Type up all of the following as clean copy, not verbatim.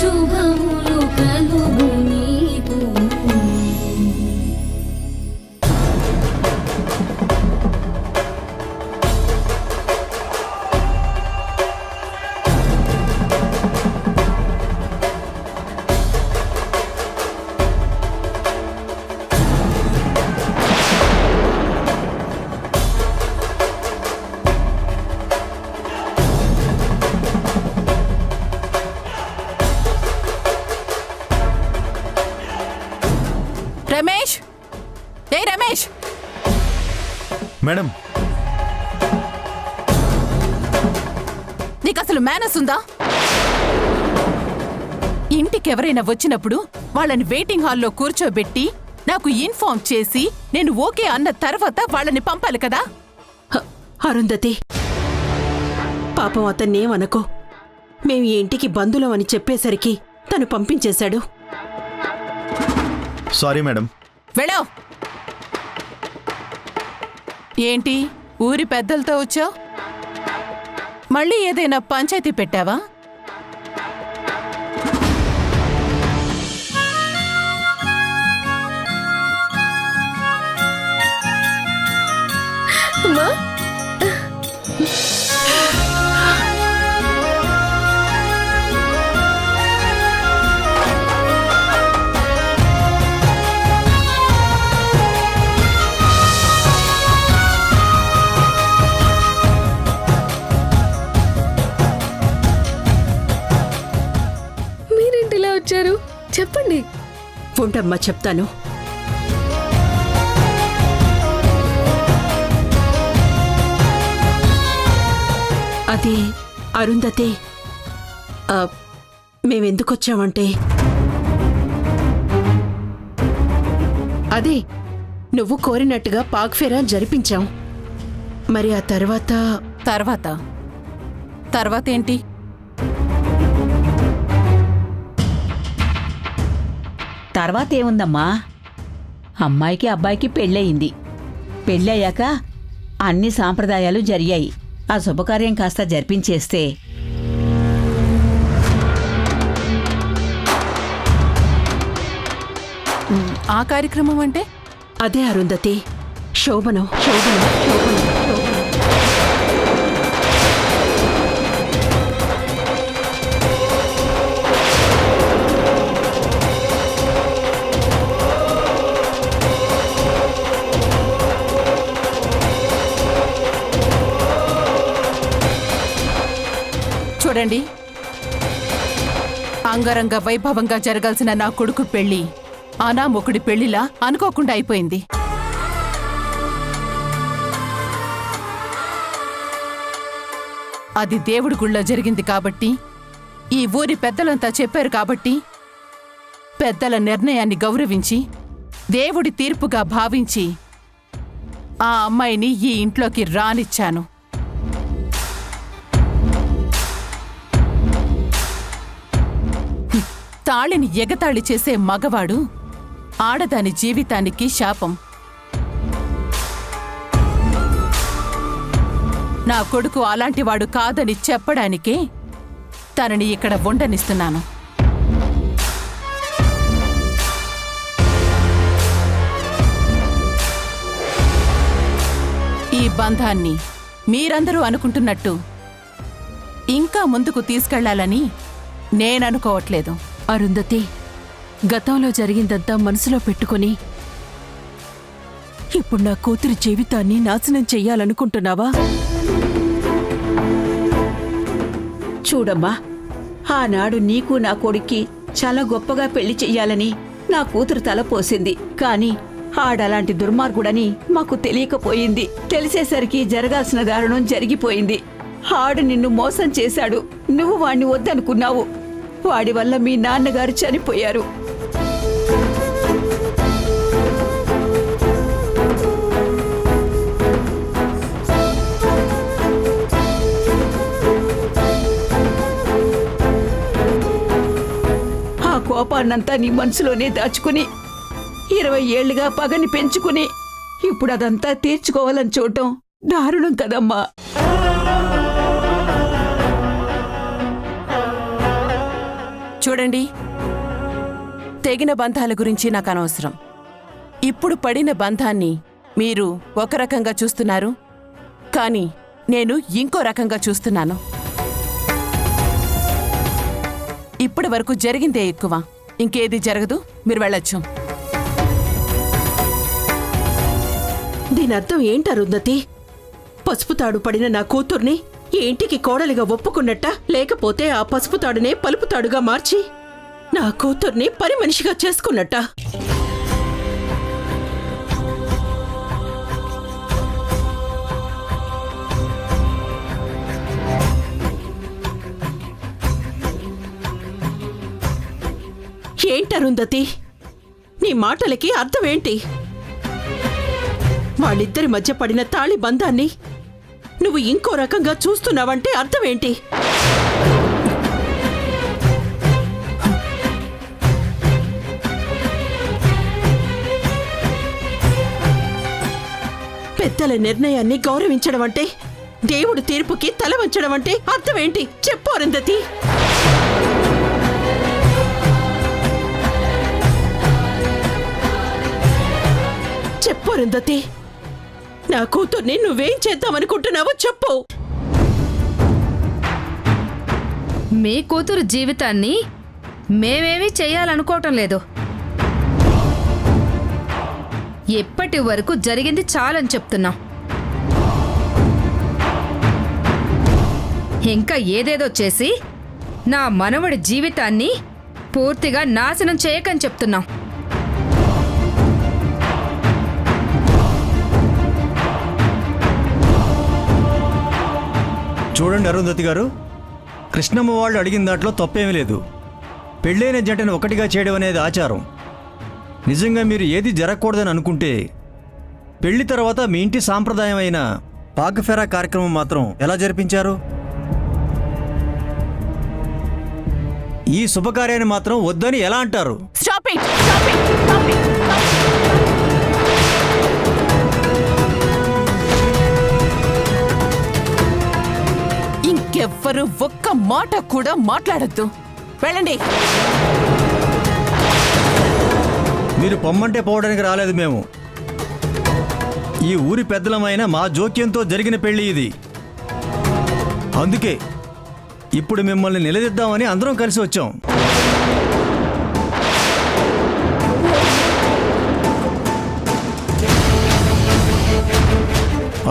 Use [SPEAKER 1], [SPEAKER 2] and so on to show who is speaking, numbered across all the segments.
[SPEAKER 1] శుభములు కలుగు నీకు.
[SPEAKER 2] రమేష్, ఏ రమేష్,
[SPEAKER 3] మేడం
[SPEAKER 2] నీకు అసలు మేనస్ ఉందా? ఇంటికి ఎవరైనా వచ్చినప్పుడు వాళ్ళని వెయిటింగ్ హాల్లో కూర్చోబెట్టి నాకు ఇన్ఫార్మ్ చేసి నేను ఓకే అన్న తర్వాత వాళ్ళని పంపాలి కదా.
[SPEAKER 4] అరుంధతి, పాపం అతన్నేమనుకో. మేం ఈ ఇంటికి బంధువులం అని చెప్పేసరికి తను పంపించేశాడు.
[SPEAKER 3] Sorry madam.
[SPEAKER 2] వెళ్ళో. ఏంటి ఊరి పెద్దలతో వచ్చావు? మళ్ళీ ఏదైనా పంచాయతీ పెట్టావా?
[SPEAKER 1] అమ్మా, మీరేంటి ఇలా వచ్చారు? చెప్పండి.
[SPEAKER 4] ఉండమ్మా, చెప్తాను. అది అరుంధతి, మేమెందుకొచ్చామంటే అదే నువ్వు కోరినట్టుగా పాక్ఫెరా జరిపించాం. మరి ఆ తర్వాత
[SPEAKER 2] తర్వాత ఏంటి?
[SPEAKER 5] తర్వాత ఏముందమ్మా, అమ్మాయికి అబ్బాయికి పెళ్ళయింది. పెళ్ళయ్యాక అన్ని సాంప్రదాయాలు జరిగాయి. ఆ శుభకార్యం కాస్త జరిపించేస్తే
[SPEAKER 2] ఆ కార్యక్రమం అంటే?
[SPEAKER 4] అదే అరుంధతి, శోభనం శోభనం శోభనం శోభనం.
[SPEAKER 2] చూడండి, అంగరంగ వైభవంగా జరగాల్సిన నా కొడుకు పెళ్లి అనామొకుడి పెళ్లిలా అనుకోకుండా అయిపోయింది. అది దేవుడి గుళ్ళో జరిగింది కాబట్టి, ఈ ఊరి పెద్దలంతా చెప్పారు కాబట్టి, పెద్దల నిర్ణయాన్ని గౌరవించి దేవుడి తీర్పుగా భావించి ఆ అమ్మాయిని ఈ ఇంట్లోకి రానిచ్చాను. తాళిని ఎగతాళి చేసే మగవాడు ఆడదాని జీవితానికి శాపం. నా కొడుకు అలాంటివాడు కాదని చెప్పడానికే తనని ఇక్కడ ఉండనిస్తున్నాను. ఈ బంధాన్ని మీరందరూ అనుకుంటున్నట్టు ఇంకా ముందుకు తీసుకెళ్లాలని నేననుకోవట్లేదు.
[SPEAKER 4] అరుంధతి, గతంలో జరిగిందంతా మనసులో పెట్టుకుని ఇప్పుడు నా కూతురి జీవితాన్ని నాశనం చెయ్యాలనుకుంటున్నావా?
[SPEAKER 5] చూడమ్మా, ఆనాడు నీకు నా కొడుక్కి చాలా గొప్పగా పెళ్లి చెయ్యాలని నా కూతురు తలపోసింది. కాని ఆడలాంటి దుర్మార్గుడని మాకు తెలియకపోయింది. తెలిసేసరికి జరగాల్సిన దారుణం జరిగిపోయింది. ఆడు నిన్ను మోసం చేశాడు. నువ్వు వాణ్ణి వద్దనుకున్నావు. వాడి వల్ల మీ నాన్నగారు చనిపోయారు. ఆ కోపాన్నంతా నీ మనసులోనే దాచుకుని 20 ఏళ్లుగా పగని పెంచుకుని ఇప్పుడు అదంతా తీర్చుకోవాలని చూడటం దారుణం కదమ్మా.
[SPEAKER 2] చూడండి, తెగిన బంధాల గురించి నాకు అనవసరం. ఇప్పుడు పడిన బంధాన్ని మీరు ఒక రకంగా చూస్తున్నారు, కానీ నేను ఇంకో రకంగా చూస్తున్నాను. ఇప్పటి వరకు జరిగిందే ఎక్కువ, ఇంకేది జరగదు, మీరు వెళ్ళొచ్చు.
[SPEAKER 4] దీని అర్థం ఏంటి అరుంధతి? పసుపు తాడు పడిన నా కూతుర్ని ఈ ఇంటికి కోడలిగా ఒప్పుకున్నట్ట, లేకపోతే ఆ పసుపు తాడునే పలుపు తాడుగా మార్చి నా కూతుర్ని పని మనిషిగా చేసుకున్నట్ట? ఏంటరుంధతి, నీ మాటలకి అర్థమేంటి? వాళ్ళిద్దరి మధ్య పడిన తాళి బంధాన్ని నువ్వు ఇంకో రకంగా చూస్తున్నావంటే అర్థమేంటి? పెద్దల నిర్ణయాన్ని గౌరవించడం అంటే, దేవుడి తీర్పుకి తల వంచడం అంటే అర్థమేంటి? చెప్పు అరుంధతి. చెప్పు అరుంధతి, నా కూతుర్ని నువ్వేం చేద్దామనుకుంటున్నావో చెప్పు.
[SPEAKER 1] మీ కూతురు జీవితాన్ని మేమేమీ చెయ్యాలనుకోవటం లేదు. ఎప్పటి వరకు జరిగింది చాలని చెప్తున్నాం. ఇంకా ఏదేదో చేసి నా మనవడి జీవితాన్ని పూర్తిగా నాశనం చేయకని చెప్తున్నాం.
[SPEAKER 3] చూడండి అరుంధతి గారు, కృష్ణమ్మ వాళ్ళు అడిగిన దాంట్లో తప్పేమీ లేదు. పెళ్ళైన జంటను ఒకటిగా చేయడం అనేది ఆచారం. నిజంగా మీరు ఏది జరగకూడదని అనుకుంటే, పెళ్లి తర్వాత మీ ఇంటి సాంప్రదాయమైన పాకఫెరా కార్యక్రమం మాత్రం ఎలా జరిపించారు? ఈ శుభకార్యాన్ని మాత్రం వద్దని ఎలా అంటారు?
[SPEAKER 2] Stop it! Stop it! Stop it! Stop it! ఇంకెవ్వరు ఒక్క మాట కూడా మాట్లాడద్దు. వెళ్ళండి.
[SPEAKER 3] మీరు పొమ్మంటే పోవడానికి రాలేదు మేము. ఈ ఊరి పెద్దలమైన మా జోక్యంతో జరిగిన పెళ్లి ఇది. అందుకే ఇప్పుడు మిమ్మల్ని నిలదీద్దామని అందరం కలిసి వచ్చాం.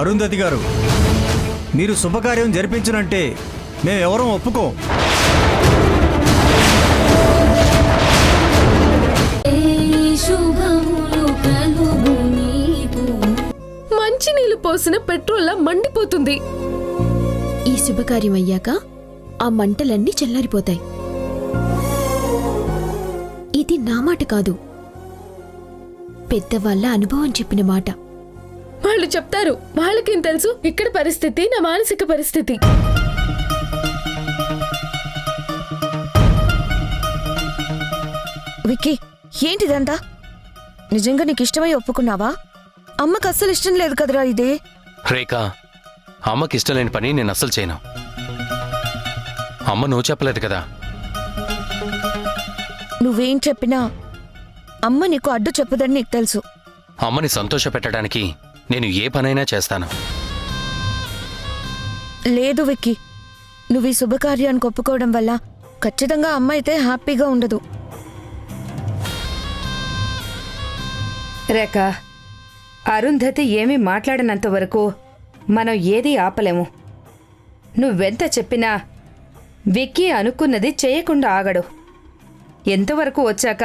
[SPEAKER 3] అరుంధతి గారు, మీరు శుభకార్యం జరిపించనంటే మేమెవరం ఒప్పుకోం.
[SPEAKER 1] మంచి నీళ్లు పోసిన పెట్రోల్లా మండిపోతుంది.
[SPEAKER 6] ఈ శుభకార్యం అయ్యాక ఆ మంటలన్నీ చల్లారిపోతాయి. ఇది నా మాట కాదు, పెద్దవాళ్ళ అనుభవం చెప్పిన మాట.
[SPEAKER 1] వాళ్ళు చెప్తారు, వాళ్ళకేం తెలుసు ఇక్కడ పరిస్థితి, నా మానసిక పరిస్థితి.
[SPEAKER 7] విక్కీ, ఏంటిదంతా? నిజంగా నీకు ఇష్టమై ఒప్పుకున్నావా? అమ్మకు అస్సలు ఇష్టం లేదు కదరా ఇదే.
[SPEAKER 8] రేఖా, అమ్మకి ఇష్టం లేని పని నేను అస్సలు చేయను. అమ్మ నువ్వు చెప్పలేదు కదా.
[SPEAKER 7] నువ్వేం చెప్పినా అమ్మ నీకు అడ్డు చెప్పదని నీకు తెలుసు.
[SPEAKER 8] అమ్మని సంతోష పెట్టడానికి నేను ఏ పనైనా చేస్తాను.
[SPEAKER 7] లేదు విక్కీ, నువ్వు ఈ శుభకార్యానికి ఒప్పుకోవడం వల్ల ఖచ్చితంగా అమ్మ అయితే హ్యాపీగా ఉండదు.
[SPEAKER 9] రేఖ, అరుంధతి ఏమీ మాట్లాడినంత వరకు మనం ఏదీ ఆపలేము. నువ్వెంత చెప్పినా విక్కీ అనుకున్నది చేయకుండా ఆగడు. ఎంతవరకు వచ్చాక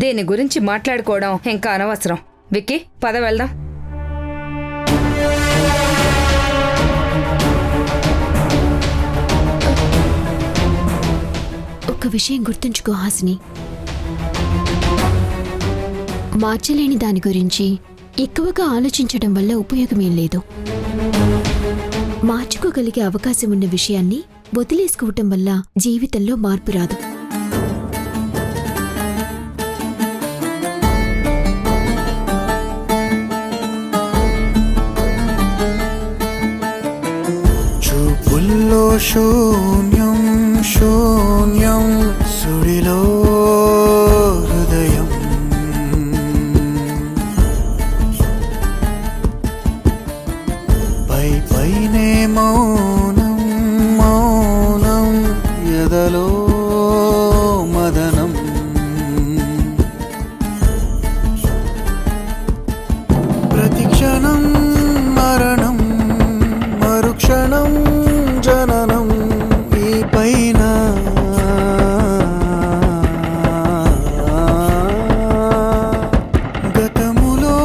[SPEAKER 9] దీని గురించి మాట్లాడుకోవడం ఇంకా అనవసరం. విక్కీ, పద వెళ్దాం.
[SPEAKER 6] ఒక విషయం గుర్తుంచుకో హాసిని, మార్చలేని దాని గురించి ఎక్కువగా ఆలోచించడం వల్ల ఉపయోగమేం లేదు. మార్చుకోగలిగే అవకాశం ఉన్న విషయాన్ని వదిలేసుకోవటం వల్ల జీవితంలో మార్పు రాదు.
[SPEAKER 10] చూపుల్లో శూన్యం శూన్యం మదనం ప్రతిక్షణం మరణం మరుక్షణం జననం ఈ పైన గతములో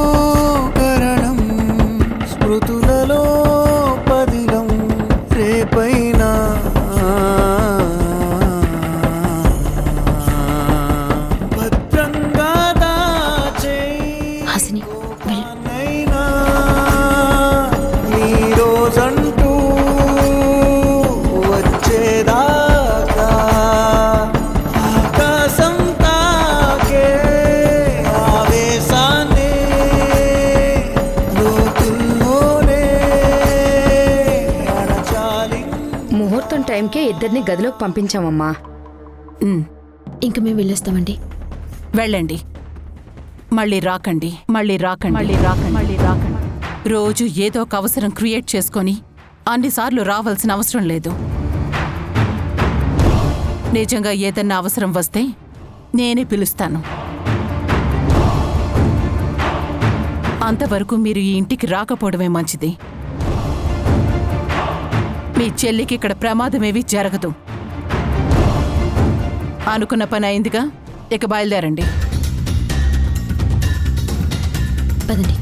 [SPEAKER 10] కరణం స్మృతులలో పదిలం రేపైన భద్రంగా దాచే
[SPEAKER 6] హాసిని వెళ్ళు.
[SPEAKER 10] నైనా ఈ రోజంటూ వచ్చేదాకా ఆకాశం తాకే ఆవేశాన్ని లోతుల్లోనే అణచాలి.
[SPEAKER 9] ముహూర్తం టైంకే ఇద్దరిని గదిలోకి పంపించామమ్మా.
[SPEAKER 6] ఇంక మేము వెళ్ళొస్తామండి.
[SPEAKER 2] వెళ్ళండి. మళ్ళీ రాకండి, మళ్ళీ రాకండి, మళ్ళీ రాకండి, మళ్ళీ రాకండి. రోజు ఏదో ఒక అవసరం క్రియేట్ చేసుకొని అన్నిసార్లు రావాల్సిన అవసరం లేదు. నిజంగా ఏదన్నా అవసరం వస్తే నేనే పిలుస్తాను. అంతవరకు మీరు ఈ ఇంటికి రాకపోవడమే మంచిది. మీ చెల్లికి ఇక్కడ ప్రమాదమేవి జరగదు. అనుకున్న పని అయిందిగా, ఇక బయలుదేరండి.
[SPEAKER 6] పదండి.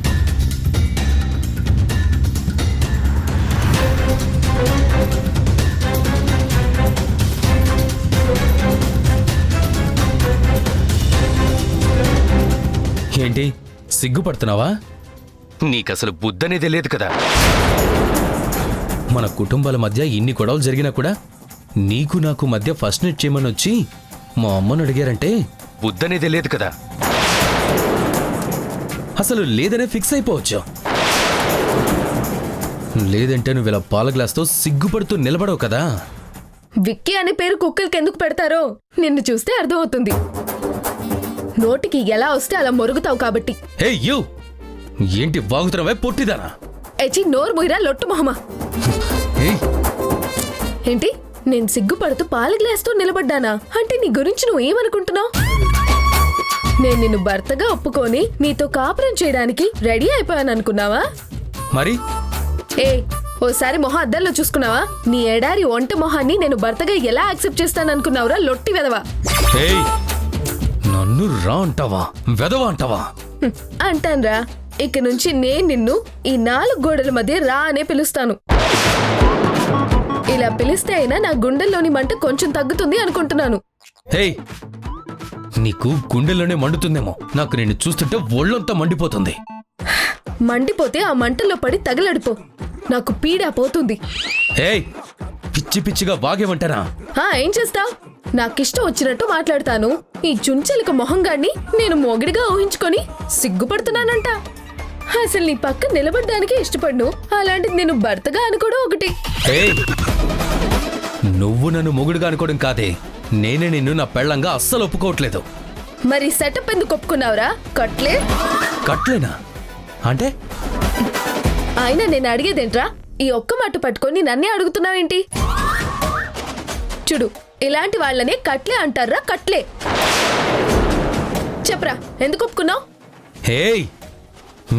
[SPEAKER 11] ఏంటి సిగ్గుపడుతున్నావా?
[SPEAKER 8] నీకసలు బుద్ధనేదే లేదు కదా.
[SPEAKER 11] మన కుటుంబాల మధ్య ఇన్ని గొడవలు జరిగినా కూడా నీకు నాకు మధ్య ఫస్ట్ నైట్ చేయమని వచ్చి మా అమ్మను అడిగారంటే
[SPEAKER 8] బుద్ధనేదే లేదు కదా.
[SPEAKER 11] అసలు లేదనే ఫిక్స్ అయిపోవచ్చు. లేదంటే నువ్వు ఇలా పాల గ్లాస్తో సిగ్గుపడుతూ నిలబడవు కదా.
[SPEAKER 12] విక్కీ అనే పేరు కుక్కలకి ఎందుకు పెడతారో నిన్ను చూస్తే అర్థమవుతుంది. నోటికి ఎలా వస్తే అలా మొరుగుతావు కాబట్టి.
[SPEAKER 11] హే యూ, ఏంటి వాగుతున్నావే పొట్టిదానా?
[SPEAKER 12] ఎచి నోరు ముయిరా లొట్టు మొహమా.
[SPEAKER 11] ఏయ్,
[SPEAKER 12] ఏంటి నేను సిగ్గుపడుతూ పాల గ్లాస్తో నిలబడ్డానా? అంటే నీ గురించి నువ్వు ఏమనుకుంటున్నావు? నేను నిన్ను భర్తగా ఒప్పుకొని నీతో కాపురం చేయడానికి రెడీ అయిపోయాను అనుకున్నావా?
[SPEAKER 11] మరి
[SPEAKER 12] ఏ ఓసారి మొహం అద్దంలో చూసుకున్నావా? నీ ఎడారి ఒంట మొహాన్ని నేను భర్తగా ఎలా యాక్సెప్ట్ చేస్తాను అనుకున్నావురా లొట్టి వెదవా.
[SPEAKER 11] ఏయ్, నన్ను రా అంటావా, వెదవా అంటావా?
[SPEAKER 12] అంటాన్రా. ఇక నుంచి నేను నిన్ను ఈ 4 గోడల మధ్య రా అనే పిలుస్తాను. ఇలా పిలిస్తే అయినా నా గుండెల్లోని మంట కొంచెం తగ్గుతుంది అనుకుంటున్నాను.
[SPEAKER 11] హే, నీకు గుండెల్లోనే మండుతుందేమో. నాకు నిన్ను చూస్తుంటే ఒళ్ళంతా మండిపోతుంది.
[SPEAKER 12] మండిపోతే ఆ మంటల్లో పడి తగలడిపో. నాకు పీడ పోతుంది.
[SPEAKER 11] హే, పిచ్చి పిచ్చిగా వాగేమంటారా?
[SPEAKER 12] ఏం చేస్తావ్? నాకిష్టం వచ్చినట్టు మాట్లాడతాను. ఈ చుంచెలిక మొహంగాన్ని నేను మొగిడిగా ఊహించుకొని సిగ్గుపడుతున్నానంట. అసలు నీ పక్క నిలబడడానికి ఇష్టపడ్ను, అలాంటిది నేను భర్తగా అనుకోవడం ఒకటి.
[SPEAKER 11] హే, నువ్వు నన్ను మొగుడుగా అనుకోవడం కాదే, నేనే నిన్ను నా పెళ్ళంగా అస్సలు ఒప్పుకోవట్లేదు.
[SPEAKER 12] మరి సెటప్ ఎందుకు ఒప్పుకున్నావురా కట్లే?
[SPEAKER 11] కట్లేనా అంటే?
[SPEAKER 12] అయినా నేను అడిగేదేంట్రా? ఈ ఒక్క మాట పట్టుకొని నన్నే అడుగుతున్నావేంటి? చూడు, ఇలాంటి వాళ్ళనే కట్లే అంటారా. కట్లే చెప్పరా, ఎందుకు ఒప్పుకున్నావు?
[SPEAKER 11] హే,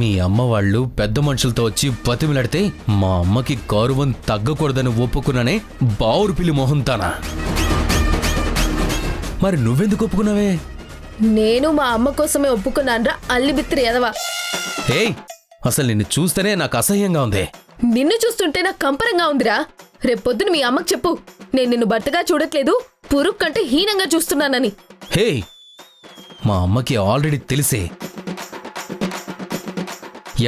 [SPEAKER 11] మీ అమ్మ వాళ్ళు పెద్ద మనుషులతో వచ్చి బతిమిలాడితే మా అమ్మకి గౌరవం తగ్గకూడదని ఒప్పుకున్నానే బావురు పిల్లి మొహంతానా. మరి నువ్వెందుకు ఒప్పుకున్నావే?
[SPEAKER 12] నేను మా అమ్మ కోసమే ఒప్పుకున్నాన్రా అల్లిబిత్రి ఎదవా.
[SPEAKER 11] హే, అసలు నిన్ను చూస్తేనే నాకు అసహ్యంగా ఉంది.
[SPEAKER 12] నిన్ను చూస్తుంటే నాకు కంపరంగా ఉందిరా. రేపొద్దున మీ అమ్మకు చెప్పు, నేను నిన్ను భర్తగా చూడట్లేదు, పురుగు కంటే హీనంగా చూస్తున్నానని.
[SPEAKER 11] హే, మా అమ్మకి ఆల్రెడీ తెలిసే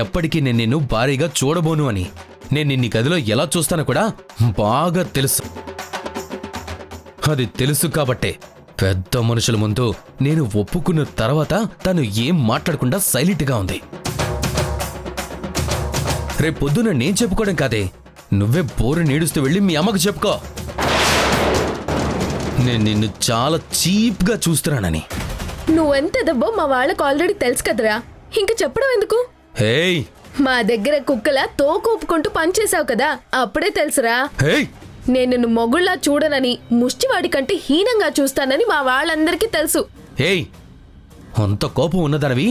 [SPEAKER 11] ఎప్పటికీ నేను నిన్ను భారీగా చూడబోను అని. నేను నిన్ని గదిలో ఎలా చూస్తానో కూడా బాగా తెలుసు. అది తెలుసు కాబట్టే పెద్ద మనుషుల ముందు నేను ఒప్పుకున్న తర్వాత తను ఏం మాట్లాడకుండా సైలెంట్గా ఉంది. రేపొద్దున నేను చెప్పుకోవడం కాదే, నువ్వే బోరు నీడుస్తూ వెళ్ళి మీ అమ్మకు చెప్పుకో నేను నిన్ను చాలా చీప్గా చూస్తున్నానని.
[SPEAKER 12] నువ్వెంత దబ్బో మా వాళ్ళకు ఆల్రెడీ తెలుసు కదరా, ఇంక చెప్పడం ఎందుకు?
[SPEAKER 11] హేయ్,
[SPEAKER 12] మా దగ్గర కుక్కలా తోకూపుకుంటూ పనిచేసావు కదా, అప్పుడే తెలుసురా.
[SPEAKER 11] హేయ్,
[SPEAKER 12] నేను నిన్ను మొగుళ్ళా చూడనని, ముష్టివాడి కంటే హీనంగా చూస్తానని మా వాళ్ళందరికీ తెలుసు.
[SPEAKER 11] ఏయ్, అంత కోపం ఉన్నదనవి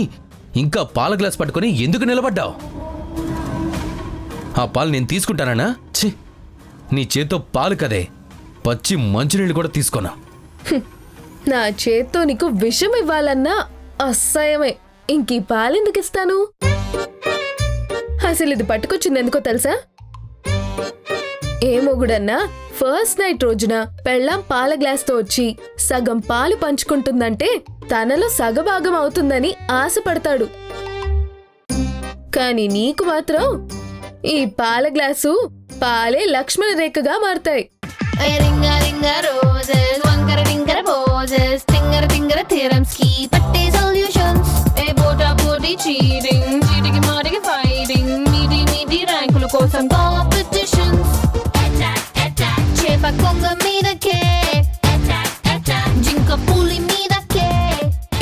[SPEAKER 11] ఇంకా పాల గ్లాస్ పట్టుకొని ఎందుకు నిలబడ్డావు? ఆ పాలు నేను తీసుకుంటానా? ఛీ, నీ చేత్తో పాలు కదే, పచ్చి మంచినీళ్ళు కూడా తీసుకోనా.
[SPEAKER 12] నా చేత్తో నీకు విషం ఇవ్వాలన్నా అసహ్యమే. ఇంకీ పాలెందుకు ఇస్తాను? అసలు ఇది పట్టుకొచ్చింది ఎందుకో తెలుసా? ఏ మొగుడన్నా ఫస్ట్ నైట్ రోజున పెళ్ళాం పాల గ్లాస్తో వచ్చి సగం పాలు పంచుకుంటుందంటే తనలో సగభాగం అవుతుందని ఆశపడతాడు. కానీ నీకు మాత్రం ఈ పాల గ్లాసు పాలే లక్ష్మణ రేఖగా మారతాయి. కోసం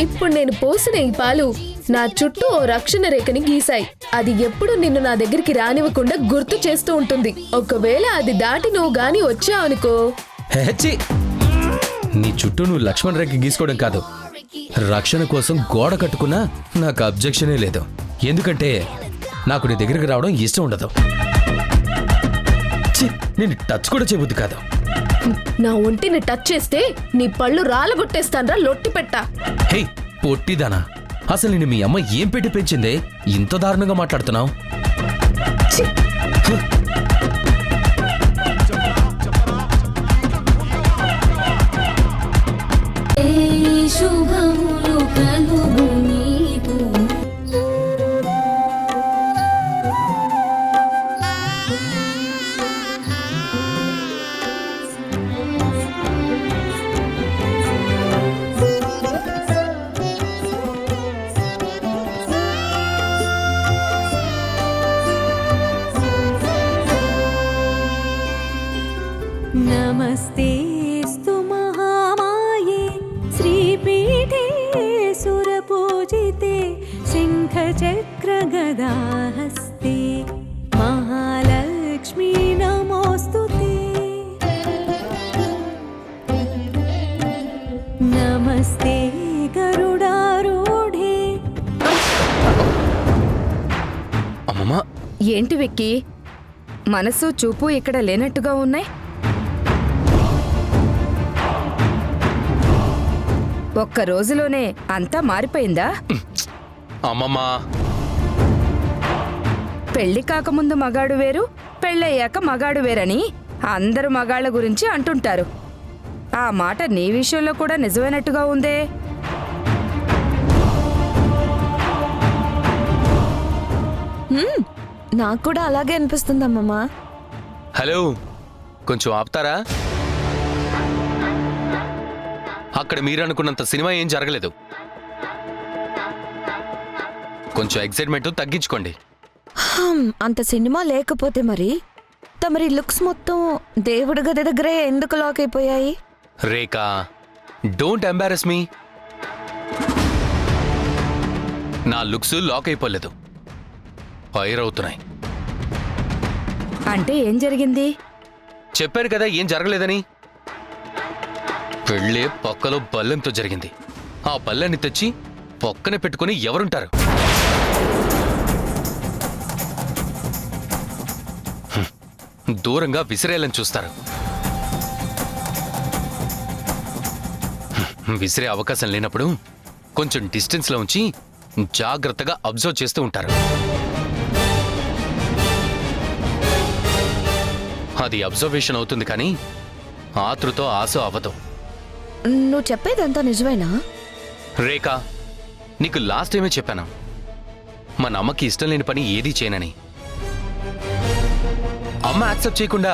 [SPEAKER 12] ఇప్పుడు నేను పోసిన ఈ పాలు నా చుట్టూ ఓ రక్షణ రేఖని గీశాయి. అది ఎప్పుడు నిన్ను నా దగ్గరికి రానివ్వకుండా గుర్తు చేస్తూ ఉంటుంది. ఒకవేళ అది దాటి నువ్వు గాని వచ్చావనుకో,
[SPEAKER 11] హెచ్చి, నీ చుట్టూ నువ్వు లక్ష్మణ్ రేఖ గీసుకోవడం కాదు, రక్షణ కోసం గోడ కట్టుకున్నా నాకు అబ్జెక్షనే లేదు. ఎందుకంటే నాకు నీ దగ్గరికి రావడం ఇష్టం ఉండదు. నేను టచ్ కూడా చేయబుద్ది కాదు.
[SPEAKER 12] నా ఒంటిని టచ్ చేస్తే నీ పళ్ళు రాలగొట్టేస్తాన్రా లొట్టి పెట్టా.
[SPEAKER 11] హే పొట్టిదానా, అసలు నేను మీ అమ్మ ఏం పెట్టి పెంచిందే ఇంత దారుణంగా మాట్లాడుతున్నావు?
[SPEAKER 13] नमस्तेस्तु महामाये श्रीपीठे सुरपूजिते शङ्खचक्रगदाहस्ते महालक्ष्मी नमोऽस्तु ते। नमस्ते गरुडारूढे।
[SPEAKER 11] అమ్మమ్మా,
[SPEAKER 1] ఏంటి విక్కీ, మనసు చూపు ఇక్కడ లేనట్టుగా ఉన్నాయి? ఒక్క రోజులోనే అంతా మారిపోయిందా?
[SPEAKER 11] అమ్మమ్మా,
[SPEAKER 1] పెళ్లి కాకముందు మగాడు వేరు, పెళ్ళయ్యాక మగాడు వేరని అందరు మగాళ్ళ గురించి అంటుంటారు. ఆ మాట నీ విషయంలో కూడా నిజమైనట్టుగా ఉందే.
[SPEAKER 7] నాకు కూడా అలాగే అనిపిస్తుందమ్మమ్మా.
[SPEAKER 8] హలో, కొంచెం ఆపుతారా? అక్కడ మీరు అనుకున్నంత సినిమా ఏం జరగలేదు. కొంచెం ఎక్సైట్మెంట్ తగ్గించుకోండి.
[SPEAKER 7] అంత సినిమా లేకపోతే మరి తమరి లుక్స్ మొత్తం దేవుడి గది దగ్గరే ఎందుకు లాక్ అయిపోయాయి?
[SPEAKER 8] రేఖా, డోంట్ ఎంబారస్ మీ. నా లుక్స్ లాక్ అయిపోలేదు, ఫైర్ అవుతున్నాయి.
[SPEAKER 1] అంటే ఏం జరిగింది?
[SPEAKER 8] చెప్పాను కదా ఏం జరగలేదని. పెళ్ళే పక్కలో బల్లెంతో జరిగింది. ఆ బల్లెని తెచ్చి పక్కనే పెట్టుకుని ఎవరుంటారు? దూరంగా విసిరేయాలని చూస్తారు. విసిరే అవకాశం లేనప్పుడు కొంచెం డిస్టెన్స్లో ఉంచి జాగ్రత్తగా అబ్జర్వ్ చేస్తూ ఉంటారు. అది అబ్జర్వేషన్ అవుతుంది కానీ ఆతృతో ఆశ అవ్వదు.
[SPEAKER 7] నువ్వు చెప్పేదంతా నిజమేనా?
[SPEAKER 8] రేఖా, నీకు లాస్ట్ టైమే చెప్పాను, మన అమ్మకి ఇష్టం లేని పని ఏదీ చేయనని. అమ్మ యాక్సెప్ట్ చేయకుండా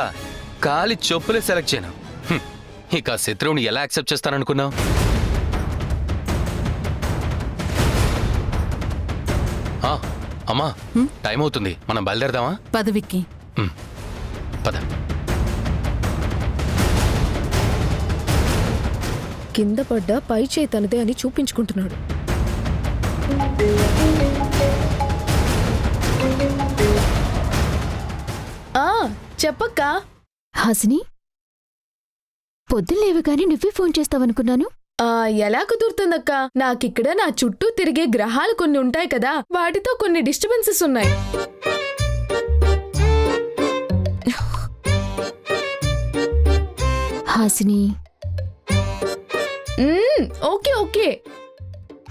[SPEAKER 8] కాలి చెప్పులే సెలెక్ట్ చేయను. ఇక శత్రువుని ఎలా యాక్సెప్ట్ చేస్తాననుకున్నావు? అమ్మా, టైం అవుతుంది, మనం బయలుదేరదామా?
[SPEAKER 2] పదవికి
[SPEAKER 8] పద.
[SPEAKER 12] కింద పడ్డ పై చేయి తనదే అని చూపించుకుంటున్నాడు. చెప్పక్క.
[SPEAKER 6] హాసిని, పొద్దున్న లేవగానే నువ్వే ఫోన్ చేస్తావనుకున్నాను.
[SPEAKER 12] ఎలా కుదురుతుందక్క? నాకిక్కడ నా చుట్టూ తిరిగే గ్రహాలు కొన్ని ఉంటాయి కదా, వాటితో కొన్ని డిస్టర్బెన్సెస్ ఉన్నాయి.
[SPEAKER 6] Hasini,
[SPEAKER 12] okay okay.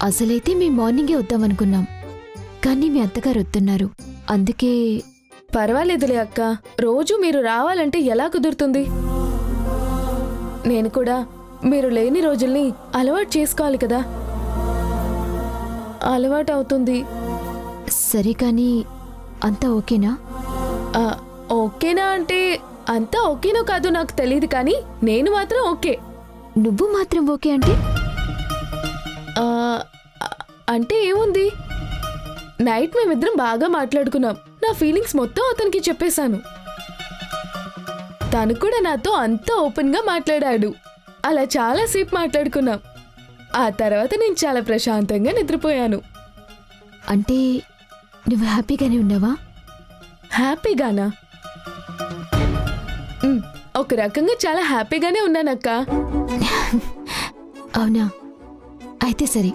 [SPEAKER 6] అసలైతే మేము మార్నింగే వద్దామనుకున్నాం, కానీ మీ అత్తగారు వస్తున్నారు. అందుకే
[SPEAKER 12] పర్వాలేదులే అక్క, రోజు మీరు రావాలంటే ఎలా కుదురుతుంది? నేను కూడా మీరు లేని రోజుల్ని అలవాటు చేసుకోవాలి కదా. అలవాటు అవుతుంది.
[SPEAKER 6] సరే, కానీ అంతా ఓకేనా?
[SPEAKER 12] ఓకేనా అంటే అంతా ఓకేనో కాదు నాకు తెలియదు, కానీ నేను మాత్రం ఓకే.
[SPEAKER 6] నువ్వు మాత్రం ఓకే అంటే?
[SPEAKER 12] అంటే ఏముంది, నైట్ మేమిద్దరం బాగా మాట్లాడుకున్నాం. నా ఫీలింగ్స్ మొత్తం అతనికి చెప్పేశాను. తను కూడా నాతో అంతా ఓపెన్గా మాట్లాడాడు. అలా చాలాసేపు మాట్లాడుకున్నాం. ఆ తర్వాత నేను చాలా ప్రశాంతంగా నిద్రపోయాను.
[SPEAKER 6] అంటే నువ్వు హ్యాపీగానే ఉన్నావా?
[SPEAKER 12] హ్యాపీగానా? ఒక రకంగా చాలా హ్యాపీగానే ఉన్నానక్క.
[SPEAKER 6] అవునా? అయితే సరే,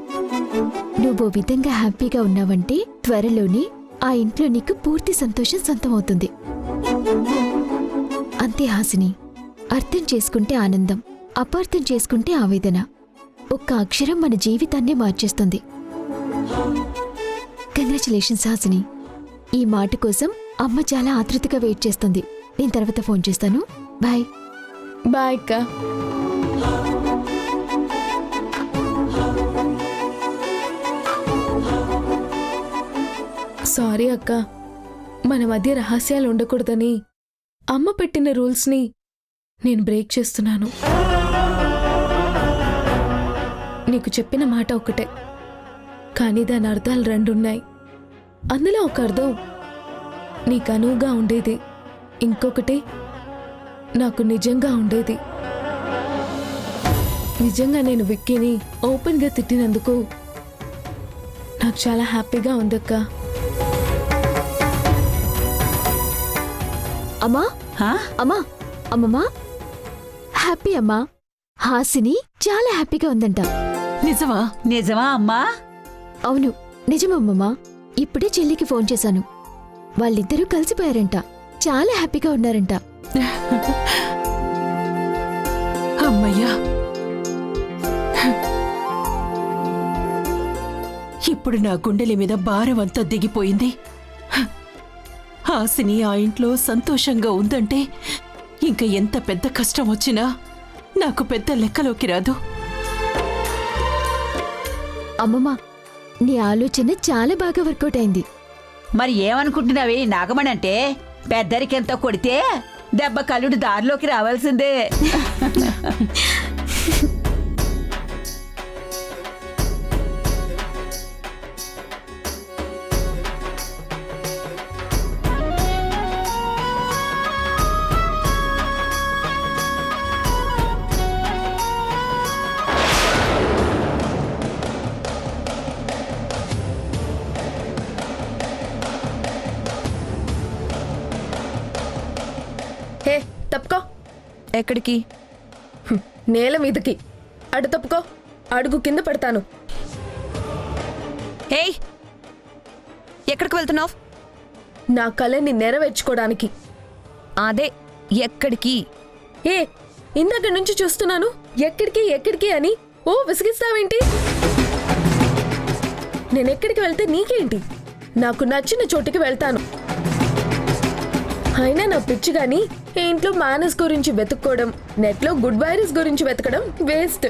[SPEAKER 6] నువ్వు ఓ విధంగా హ్యాపీగా ఉన్నావంటే త్వరలోనే ఆ ఇంట్లో నీకు పూర్తి సంతోషం సొంతమవుతుంది. అంతే హాసిని. అర్థం చేసుకుంటే ఆనందం, అపార్థం చేసుకుంటే ఆవేదన. ఒక్క అక్షరం మన జీవితాన్నే మార్చేస్తుంది. కంగ్రాచులేషన్స్ హాసిని. ఈ మాట కోసం అమ్మ చాలా ఆతృతగా వెయిట్ చేస్తుంది. నేను తర్వాత ఫోన్ చేస్తాను. బాయ్.
[SPEAKER 12] బాయ్ అక్క. సారీ అక్క, మన మధ్య రహస్యాలు ఉండకూడదని అమ్మ పెట్టిన రూల్స్ని నేను బ్రేక్ చేస్తున్నాను. నీకు చెప్పిన మాట ఒకటే, కానీ దాని అర్థాలు రెండున్నాయి. అందులో ఒక అర్థం నీకు అనువుగా ఉండేది, ఇంకొకటి నాకు నిజంగా ఉండేది. నిజంగా నేను విక్కీని ఓపెన్గా తిట్టినందుకు నాకు చాలా హ్యాపీగా ఉందక్క.
[SPEAKER 6] అమ్మా, అమ్మా, అమ్మమ్మా, హ్యాపీ అమ్మా. హాసిని చాలా హ్యాపీగా ఉందంట.
[SPEAKER 5] నిజమా? నిజమా అమ్మా?
[SPEAKER 6] అవును, నిజమమ్మమ్మా. ఇప్పుడే చెల్లికి ఫోన్ చేశాను. వాళ్ళిద్దరూ కలిసిపోయారంట. చాలా హ్యాపీగా ఉన్నారంట.
[SPEAKER 4] అమ్మయ్యా, ఇప్పుడు నా గుండెల మీద భారం అంతా దిగిపోయింది. హాసిని ఆ ఇంట్లో సంతోషంగా ఉందంటే ఇంక ఎంత పెద్ద కష్టం వచ్చినా నాకు పెద్ద లెక్కలోకి రాదు.
[SPEAKER 6] అమ్మమ్మా, నీ ఆలోచన చాలా బాగా వర్కౌట్ అయింది.
[SPEAKER 5] మరి ఏమనుకుంటున్నావి? నాగమణి అంటే పెద్దరికెంతో కొడితే దెబ్బ కల్లుడు దారిలోకి రావాల్సిందే.
[SPEAKER 12] హే, తప్పుకో.
[SPEAKER 7] ఎక్కడికి?
[SPEAKER 12] నేల మీదకి. అటు తప్పుకో, అడుగు కింద పడతాను.
[SPEAKER 7] హే, ఎక్కడికి వెళ్తున్నావు?
[SPEAKER 12] నా కళని నెరవేర్చుకోవడానికి.
[SPEAKER 7] అదే, ఎక్కడికి?
[SPEAKER 12] ఏ, ఇందాక నుంచి చూస్తున్నాను ఎక్కడికి ఎక్కడికి అని. ఓ విసిగిస్తావేంటి? నేనెక్కడికి వెళ్తే నీకేంటి? నాకు నచ్చిన చోటికి వెళ్తాను. అయినా నా పిచ్చి గాని ఈ ఇంట్లో మేనర్స్ గురించి వెతుక్కోవడం, నెట్లో గుడ్ వైరస్ గురించి వెతకడం వేస్ట్.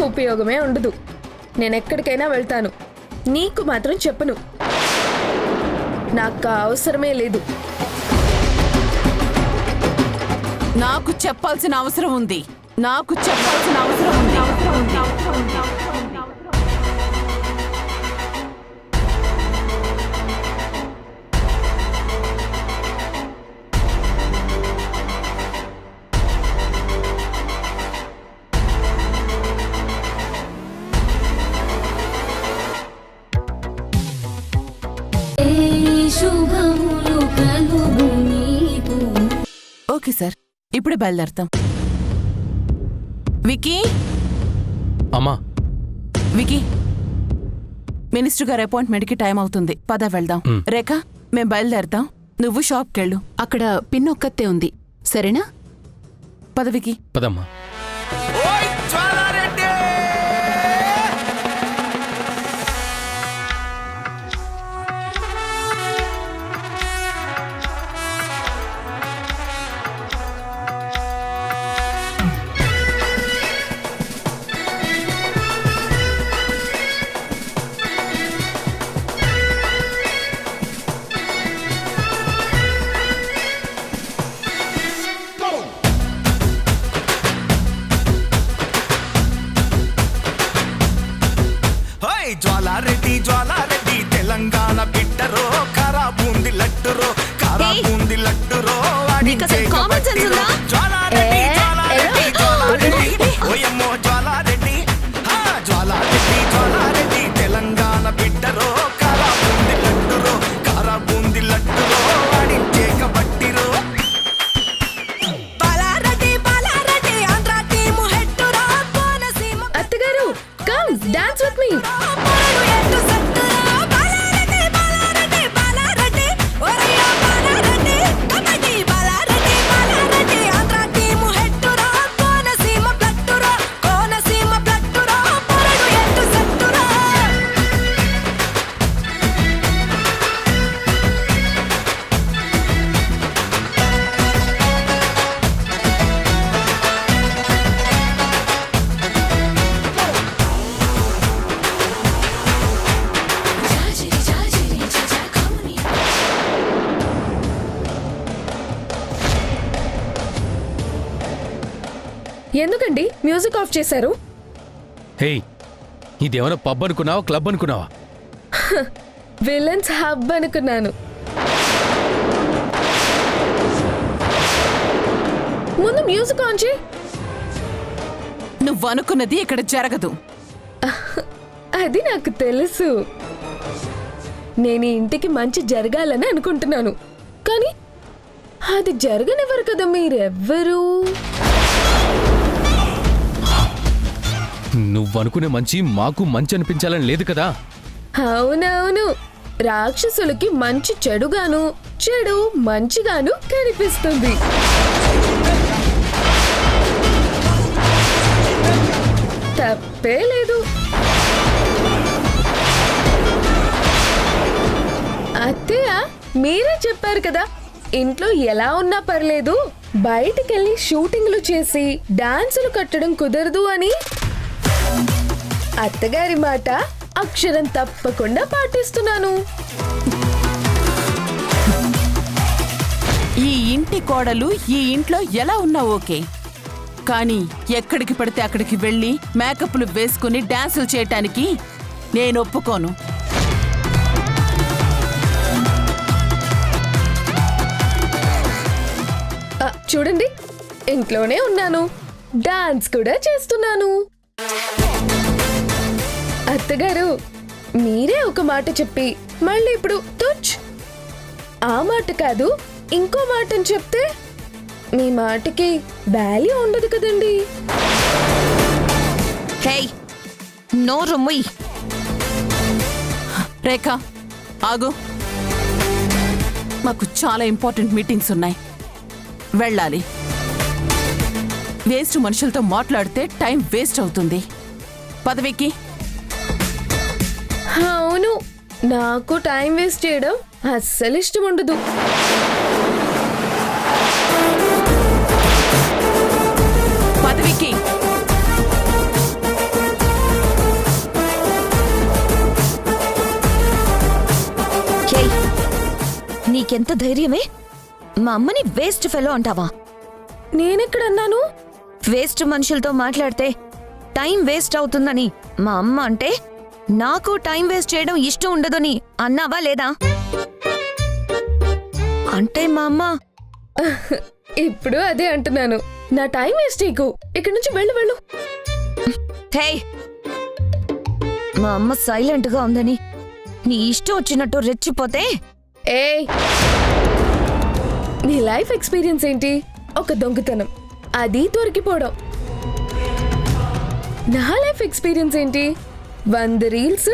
[SPEAKER 12] ఉపయోగమే ఉండదు. నేనెక్కడికైనా వెళ్తాను, నీకు మాత్రం చెప్పను. నాకు అవసరమే లేదు.
[SPEAKER 2] నాకు చెప్పాల్సిన అవసరం ఉంది. నాకు చెప్పాల్సిన అవసరం ఉంది. Okay sir. ఇప్పుడే బయలుదేరతాం. వికీ,
[SPEAKER 11] అమ్మా,
[SPEAKER 2] వికీ, మినిస్టర్ గారి అపాయింట్మెంట్కి టైం అవుతుంది. పద వెళ్దాం. రేఖ, మేం బయలుదేరతాం. నువ్వు షాప్కెళ్ళు. అక్కడ పిన్ ఒక్కతే ఉంది, సరేనా? పద వికీ.
[SPEAKER 11] పదమ్మా.
[SPEAKER 10] జ్వాలారెడ్డి జ్వాలారెడ్డి తెలంగాణ బిడ్డరో కారా బూంది లడ్డురో కారా బూంది లడ్డురో జ్వాలారెడ్డి జ్వాలారెడ్డి జ్వాలారెడ్డి ఓయమ్మో జ్వాలారెడ్డి జ్వాలారెడ్డి జ్వాలారెడ్డి తెలంగాణ బిడ్డరో కారా బూంది లడ్డురో ఆడించే కబడ్డీరో
[SPEAKER 7] బాలారెడ్డి బాలారెడ్డి ఆంధ్ర టీము హెట్టురా కోనసీమ.
[SPEAKER 12] అత్తగారు, కమ్ డాన్స్ విత్ మీ. ఎందుకండి మ్యూజిక్ ఆఫ్ చేశారు?
[SPEAKER 11] హే, ఇదేమైనా పబ్ అనుకున్నావా, క్లబ్ అనుకున్నావా?
[SPEAKER 12] విలన్స్ హబ్ అనుకున్నాను. ముందు మ్యూజిక్ ఆన్ చేయి.
[SPEAKER 2] నువ్వు అనుకున్నది ఇక్కడ జరగదు.
[SPEAKER 12] అది నాకు తెలుసు. నేను ఈ ఇంటికి మంచి జరగాలని అనుకుంటున్నాను, కానీ అది జరగనివ్వరు కదా మీరెవ్వరూ.
[SPEAKER 11] నువ్వనుకునే మంచి మాకు మంచి అనిపించాలని లేదు కదా.
[SPEAKER 12] అవునవును, రాక్షసులకి మంచి చెడుగాను, చెడు మంచిగాను కనిపిస్తుంది. తప్పే లేదు. అత్తయ్య, మీరే చెప్పారు కదా, ఇంట్లో ఎలా ఉన్నా పర్లేదు, బయటికెళ్ళి షూటింగ్లు చేసి డాన్సులు కట్టడం కుదరదు అని. అత్తగారి మాట అక్షరం తప్పకుండా పాటిస్తున్నాను.
[SPEAKER 2] ఈ ఇంటి కోడలు ఈ ఇంట్లో ఎలా ఉన్నా ఓకే, కానీ ఎక్కడికి పడితే అక్కడికి వెళ్ళి మేకప్లు వేసుకుని డాన్సులు చేయటానికి నేను ఒప్పుకోను.
[SPEAKER 12] చూడండి, ఇంట్లోనే ఉన్నాను, డాన్స్ కూడా చేస్తున్నాను. అత్తగారు, మీరే ఒక మాట చెప్పి మళ్ళీ ఇప్పుడు తుచ్, ఆ మాట కాదు ఇంకో మాటని చెప్తే మీ మాటకి వాల్యూ ఉండదు కదండి.
[SPEAKER 7] హే, నోరు ముయ్.
[SPEAKER 2] రేఖ, ఆగు. మాకు చాలా ఇంపార్టెంట్ మీటింగ్స్ ఉన్నాయి, వెళ్ళాలి. వేస్ట్ మనుషులతో మాట్లాడితే టైం వేస్ట్ అవుతుంది. పదవికి.
[SPEAKER 12] అవును, నాకు టైం వేస్ట్ చేయడం అస్సలు ఇష్టం ఉండదు.
[SPEAKER 2] పదవికి.
[SPEAKER 7] నీకెంత ధైర్యమే మా అమ్మని వేస్ట్ ఫెలో అంటావా?
[SPEAKER 12] నేనెక్కడన్నాను?
[SPEAKER 7] వేస్ట్ మనుషులతో మాట్లాడితే టైం వేస్ట్ అవుతుందని మా అమ్మ అంటే నాకు టైం వేస్ట్ చేయడం ఇష్టం ఉండదని అన్నావా లేదా? అంటే మా అమ్మ
[SPEAKER 12] ఇప్పుడు అదే అంటున్నాను. నా టైం వేస్ట్ చేయకు, ఇక్కడి నుంచి వెళ్ళు వెళ్ళు.
[SPEAKER 7] హే, మా అమ్మ సైలెంట్ గా ఉందని నీ ఇష్టం వచ్చినట్టు రెచ్చిపోతే.
[SPEAKER 12] ఏ, నీ లైఫ్ ఎక్స్పీరియన్స్ ఏంటి? ఒక దొంగతనం, అది దొరికిపోవడం. నా లైఫ్ ఎక్స్పీరియన్స్ ఏంటి? 100 రీల్స్,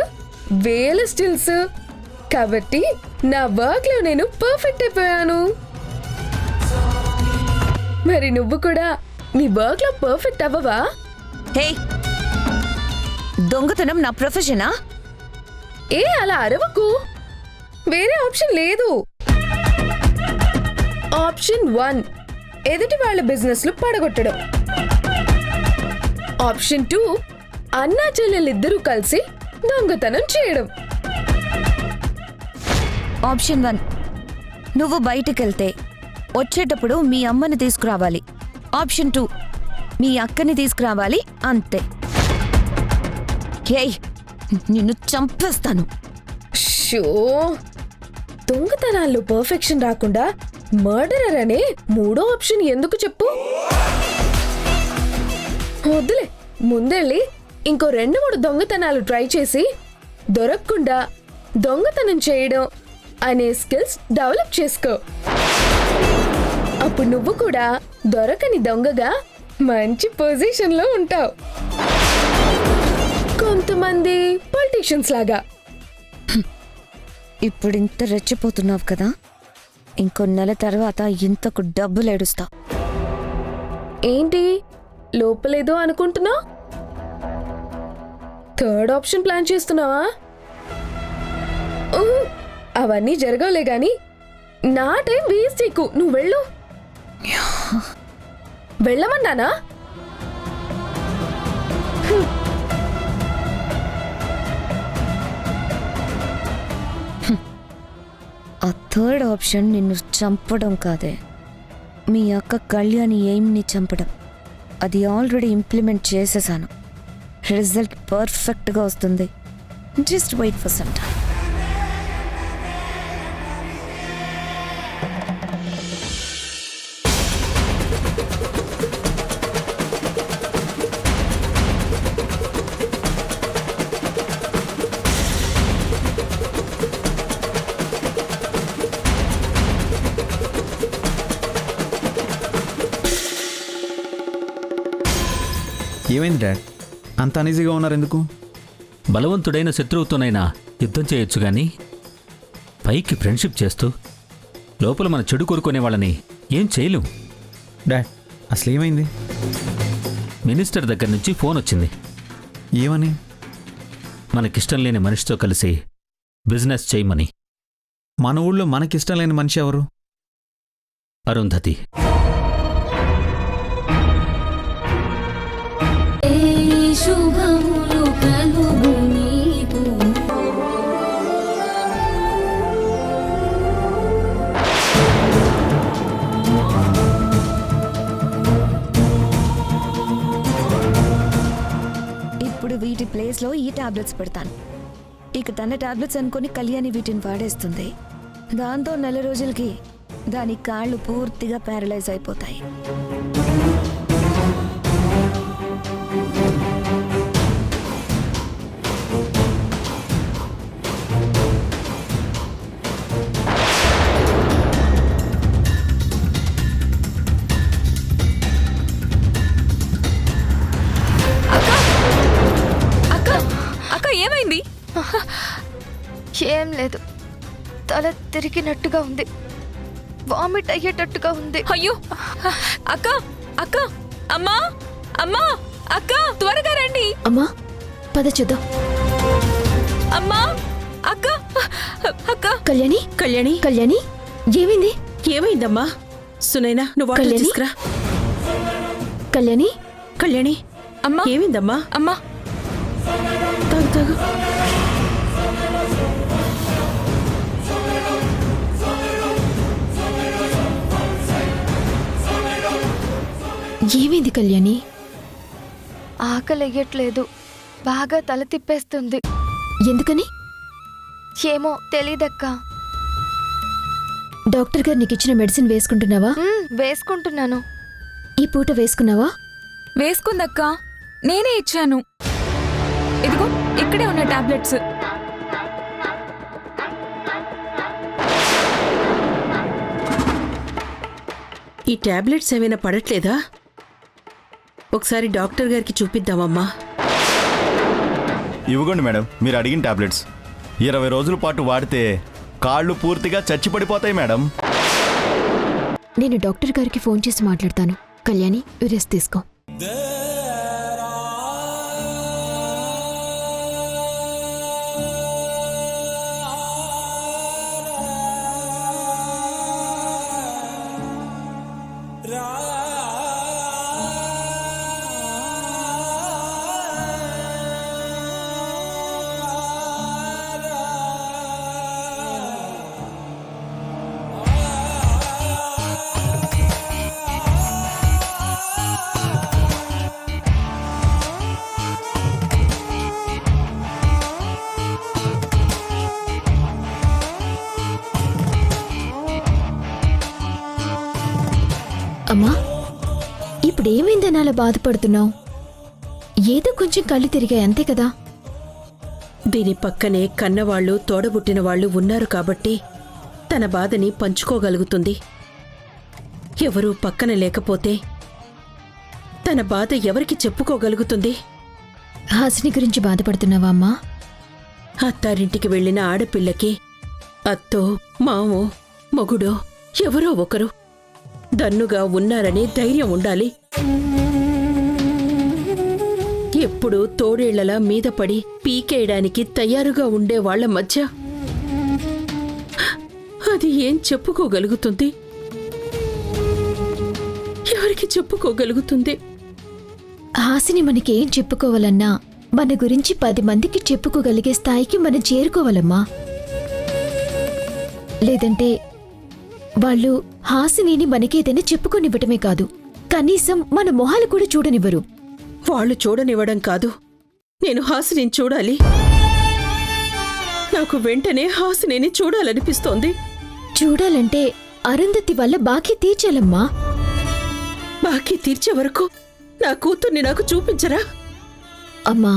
[SPEAKER 12] 1000 స్టిల్స్. కాబట్టి నా వర్క్ లో నేను పర్ఫెక్ట్ అయిపోయాను. మరి నువ్వు కూడా నీ వర్క్ లో పర్ఫెక్ట్ అవ్వవా?
[SPEAKER 7] హే, దొంగతనం నా ప్రొఫెషనా?
[SPEAKER 12] ఏ అలా అరవకు, వేరే ఆప్షన్ లేదు. ఆప్షన్ 1 ఎదుటి వాళ్ళ బిజినెస్ లు పడగొట్టడం. ఆప్షన్ 2 అన్నా చెల్లెలిద్దరూ కలిసి దొంగతనం చేయడం.
[SPEAKER 7] ఆప్షన్ 1 నువ్వు బయటికెళ్తే వచ్చేటప్పుడు మీ అమ్మని తీసుకురావాలి. ఆప్షన్ 2 మీ అక్కని తీసుకురావాలి. అంతే. హేయ్, నిన్ను చంపేస్తాను.
[SPEAKER 12] షో, దొంగతనాల్లో పర్ఫెక్షన్ రాకుండా మర్డరర్ అనే 3వ ఆప్షన్ ఎందుకు చెప్పు? వద్దులే, ముందెళ్ళి ఇంకో 2-3 దొంగతనాలు ట్రై చేసి దొరకకుండా దొంగతనం చేయడం అనే స్కిల్స్ డెవలప్ చేసుకో. అప్పుడు నువ్వు కూడా దొరకని దొంగగా మంచి పొజిషన్లో ఉంటావు. కొంతమంది పొలిటీషియన్స్ లాగా.
[SPEAKER 7] ఇప్పుడు ఇంత రెచ్చిపోతున్నావు కదా, ఇంకో నెల తర్వాత ఇంతకు డబ్బులు ఏడుస్తావు.
[SPEAKER 12] ఏంటి లోపలేదో అనుకుంటున్నావు? 3rd ఆప్షన్ ప్లాన్ చేస్తున్నావా? అవన్నీ జరగవులే గాని నా టైం వేస్ట్ ఎక్కువ. నువ్వు వెళ్ళు. వెళ్ళమన్నానా?
[SPEAKER 7] ఆ 3rd ఆప్షన్ నిన్ను చంపడం కాదే, మీ అక్క కళ్యాణి ఎయిమ్ని చంపడం. అది ఆల్రెడీ ఇంప్లిమెంట్ చేసేసాను. రిజల్ట్ పర్ఫెక్ట్గా వస్తుంది. Just wait for some time.
[SPEAKER 14] ఏమైంది డాడ్, అంత అనీజీగా ఉన్నారు ఎందుకు?
[SPEAKER 15] బలవంతుడైన శత్రువుతోనైనా యుద్ధం చేయొచ్చు గాని పైకి ఫ్రెండ్షిప్ చేస్తూ లోపల మన చెడు కోరుకునే వాళ్ళని ఏం చేయలేం.
[SPEAKER 14] డాడ్ అసలు ఏమైంది?
[SPEAKER 15] మినిస్టర్ దగ్గర నుంచి ఫోన్ వచ్చింది.
[SPEAKER 14] ఏమని?
[SPEAKER 15] మనకిష్టం లేని మనిషితో కలిసి బిజినెస్ చేయమని.
[SPEAKER 14] మన ఊళ్ళో మనకిష్టం లేని మనిషి ఎవరు?
[SPEAKER 15] అరుంధతి.
[SPEAKER 13] శుభములు కలుగు నీకు.
[SPEAKER 7] ఇప్పుడు వీటి ప్లేస్లో ఈ టాబ్లెట్స్ పెడతాను. ఇక తన టాబ్లెట్స్ అనుకుని కళ్యాణి వీటిని వాడేస్తుంది. దాంతో 4 రోజులకి దాని కాళ్ళు పూర్తిగా ప్యారలైజ్ అయిపోతాయి. ఏమైంది?
[SPEAKER 6] ఏం లేదు, తల తిరిగినట్టుగా ఉంది, వామిట్ అయ్యేటట్టుగా ఉంది.
[SPEAKER 7] అయ్యో అక్క, అక్క, అమ్మా, అమ్మా, అక్క, త్వరగా రండి.
[SPEAKER 6] అమ్మా పద చూద్దాం.
[SPEAKER 7] అమ్మా, అక్క, అక్క.
[SPEAKER 6] కళ్యాణి,
[SPEAKER 4] కళ్యాణి,
[SPEAKER 6] కళ్యాణి ఏమైంది?
[SPEAKER 4] ఏమైందమ్మా? సునైనా నువ్వు వాటర్
[SPEAKER 6] కళ్యాణి?
[SPEAKER 4] తీసుకురా.
[SPEAKER 6] కళ్యాణి,
[SPEAKER 4] కళ్యాణి,
[SPEAKER 7] అమ్మా,
[SPEAKER 4] ఏమైందమ్మా?
[SPEAKER 7] అమ్మా.
[SPEAKER 4] తాగు తాగు.
[SPEAKER 6] ఏమైంది కళ్యాణి?
[SPEAKER 16] ఆకలియ్యట్లేదు, బాగా తల తిప్పేస్తుంది.
[SPEAKER 6] ఎందుకని?
[SPEAKER 16] ఏమో తెలీదక్కా.
[SPEAKER 6] డాక్టర్ గారు నీకు ఇచ్చిన మెడిసిన్ వేసుకుంటున్నావా?
[SPEAKER 16] వేసుకుంటున్నాను.
[SPEAKER 6] ఈ పూట వేసుకున్నావా?
[SPEAKER 7] వేసుకుందక్కా, నేనే ఇచ్చాను. ఇదిగో ఇక్కడే ఉన్న టాబ్లెట్స్.
[SPEAKER 4] ఈ టాబ్లెట్స్ ఏమైనా పడట్లేదా? ఒకసారి డాక్టర్ గారికి చూపిద్దామమ్మా.
[SPEAKER 17] ఇవ్వగండి మేడం, మీరు అడిగిన టాబ్లెట్స్ 20 రోజుల పాటు వాడితే కాళ్ళు పూర్తిగా చచ్చిపడిపోతాయి మేడం.
[SPEAKER 6] నేను డాక్టర్ గారికి ఫోన్ చేసి మాట్లాడతాను. కళ్యాణి, రెస్ట్ తీసుకో. అమ్మా, ఇప్పుడేమైందని అలా బాధపడుతున్నావు? ఏదో కొంచెం కళ్ళు తిరిగాయి అంతే కదా.
[SPEAKER 4] దీని పక్కనే కన్నవాళ్లు, తోడబుట్టిన వాళ్ళు ఉన్నారు కాబట్టి తన బాధని పంచుకోగలుగుతుంది. ఎవరూ పక్కన లేకపోతే తన బాధ ఎవరికి చెప్పుకోగలుగుతుంది?
[SPEAKER 6] హాసిని గురించి బాధపడుతున్నావా అమ్మా?
[SPEAKER 4] అత్తారింటికి వెళ్లిన ఆడపిల్లకి అత్తో, మావో, మొగుడో ఎవరో ఒకరు దన్నుగా ఉన్నారని ధైర్యం ఉండాలి. ఎప్పుడూ తోడేళ్లలా మీద పడి పీకేయడానికి తయారుగా ఉండే వాళ్ల మధ్య అది ఏం చెప్పుకోగలుగుతుంది? ఎవరికి చెప్పుకోగలుగుతుంది?
[SPEAKER 6] హాసిని మనకేం చెప్పుకోవాలన్నా మన గురించి 10 మందికి చెప్పుకోగలిగే స్థాయికి మనం చేరుకోవాలమ్మా. లేదంటే వాళ్ళు హాసినిని మనకేదైనా చెప్పుకొనివ్వటమే కాదు, కనీసం మన మొహాలు కూడా చూడనివ్వరు.
[SPEAKER 4] వాళ్ళు చూడనివ్వడం కాదు, నేను హాసినిని చూడాలి. నాకు వెంటనే హాసినిని చూడాలనిపిస్తోంది.
[SPEAKER 6] చూడాలంటే అరుంధతి వల్ల బాకీ తీర్చాలమ్మా.
[SPEAKER 4] బాకీ తీర్చే వరకు నా కూతుర్ని నాకు చూపించరా?
[SPEAKER 6] అమ్మా,